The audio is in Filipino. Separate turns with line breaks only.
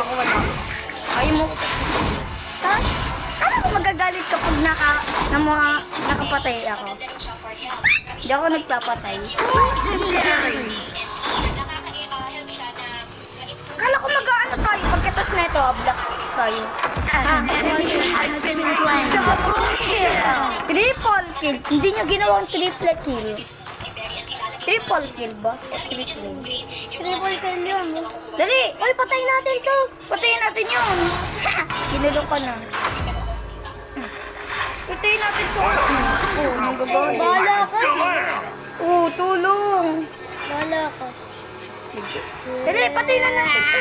ko wala. Ayaw mo. Ha? Ano ko magagalit kapag nakapatay ako? Hindi ako nagpapatay. Kala ko mag-ano tayo. Pagkatas na ito, black tayo. Triple kill. Hindi nyo ginawang triple kill. Triple kill ba?
Triple kill yun.
Dali!
Uy, patay natin to.
Patayin natin yun. Ginilo ka na. Patayin natin to. Oo, magagawa.
Bahala ka.
Oo, tulong.
Bahala ka.
Dali, patayin na natin to.